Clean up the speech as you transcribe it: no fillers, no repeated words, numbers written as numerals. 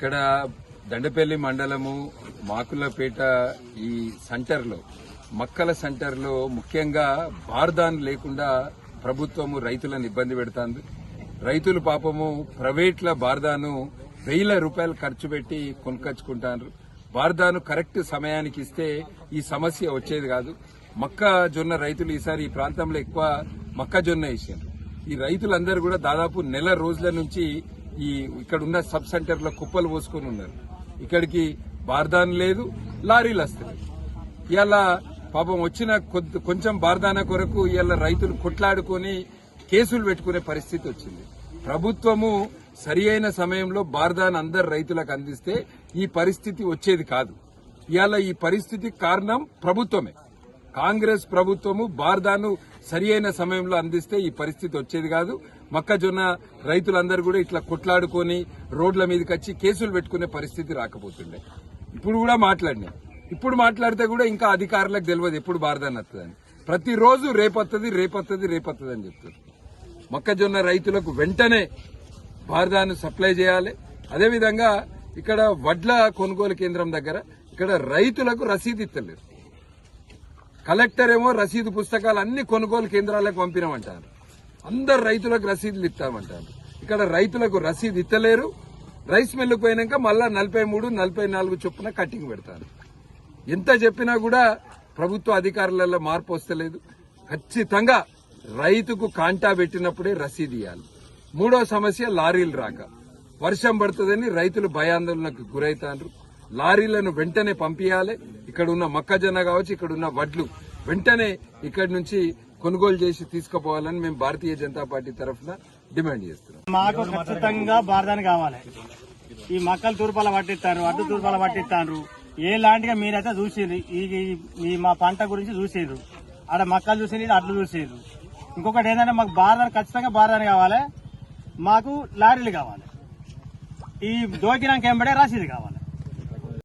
ఇక్కడ దండపల్లి మండలము మాకులపేట ఈ సెంటర్లో మక్కల సెంటర్లో ముఖ్యంగా బార్దాన్ లేకుండా ప్రభుత్వము రైతులను ఇబ్బంది పెడుతోంది. రైతులు పాపము ప్రైవేట్ల బార్దాను వేల రూపాయలు ఖర్చు పెట్టి కొనుకొచ్చుకుంటారు. బార్దాను కరెక్ట్ సమయానికి ఇస్తే ఈ సమస్య వచ్చేది కాదు. మొక్కజొన్న రైతులు ఈసారి ఈ ప్రాంతంలో ఎక్కువ మొక్కజొన్న వేసారు. ఈ రైతులందరూ కూడా దాదాపు నెల రోజుల నుంచి ఈ ఇక్కడ ఉన్న సబ్ సెంటర్ లో కుప్పలు పోసుకొని ఉన్నారు. ఇక్కడికి బార్దాన్ లేదు, లారీలు వస్తున్నాయి. ఇవాళ పాపం వచ్చిన కొంచెం బార్దాన కొరకు ఇవాళ రైతులు కొట్లాడుకొని కేసులు పెట్టుకునే పరిస్థితి వచ్చింది. ప్రభుత్వము సరి అయిన సమయంలో బార్దాన్ అందరు రైతులకు అందిస్తే ఈ పరిస్థితి వచ్చేది కాదు. ఇవాళ ఈ పరిస్థితి కారణం ప్రభుత్వమే. కాంగ్రెస్ ప్రభుత్వము బార్దాను సరి అయిన సమయంలో అందిస్తే ఈ పరిస్థితి వచ్చేది కాదు. మొక్కజొన్న రైతులందరూ కూడా ఇట్లా కొట్లాడుకొని రోడ్ల మీదకి వచ్చి కేసులు పెట్టుకునే పరిస్థితి రాకపోతుండే. ఇప్పుడు కూడా ఇప్పుడు మాట్లాడితే కూడా ఇంకా అధికారులకు తెలియదు ఎప్పుడు బార్దాన్ వస్తుందని. ప్రతిరోజు రేపొత్తది అని చెప్తారు. మొక్కజొన్న రైతులకు వెంటనే బార్దాను సప్లై చేయాలి. అదేవిధంగా ఇక్కడ వడ్ల కొనుగోలు కేంద్రం దగ్గర ఇక్కడ రైతులకు రసీదు ఇస్తలేరు. కలెక్టర్ ఏమో రసీదు పుస్తకాలు అన్ని కొనుగోలు కేంద్రాలకు పంపినామంటారు. అందరు రైతులకు రసీదులు ఇస్తామంటారు. ఇక్కడ రైతులకు రసీదు ఇస్తలేరు. రైస్ మిల్లుకు పోయినాక మళ్ళా 43, 44 చొప్పున కట్టింగ్ పెడతారు. ఎంత చెప్పినా కూడా ప్రభుత్వ అధికారులలో మార్పు వస్తలేదు. ఖచ్చితంగా రైతుకు కాంటా పెట్టినప్పుడే రసీదు ఇవ్వాలి. మూడో సమస్య లారీలు రాక. వర్షం పడుతుందని రైతులు భయాందోళనకు గురవుతారు. లారీలను వెంటనే పంపించాలి. ఇక్కడ ఉన్న మొక్కజొన్న కావచ్చు, ఇక్కడ ఉన్న వడ్లు వెంటనే ఇక్కడి నుంచి కొనుగోలు చేసి తీసుకుపోవాలని మేము భారతీయ జనతా పార్టీ తరఫున డిమాండ్ చేస్తున్నాం. మాకు ఖచ్చితంగా బార్దాన్ కావాలి. ఈ మక్కలు తూర్పాల పట్టిస్తారు, అడ్డు తూర్పాల పట్టిస్తారు. ఏలాంటిగా మీరైతే చూసిండ్రు. ఈ మా పంట గురించి చూసిండ్రు. ఆడ మక్కలు చూసిండ్రు, అడ్లు చూసిండ్రు. ఇంకొకటి ఏంటంటే మాకు ఖచ్చితంగా బార్దాన్ కావాలి. మాకు లారీలు కావాలి. ఈ దోకినాక ఎంబడే రసీదు కావాలి.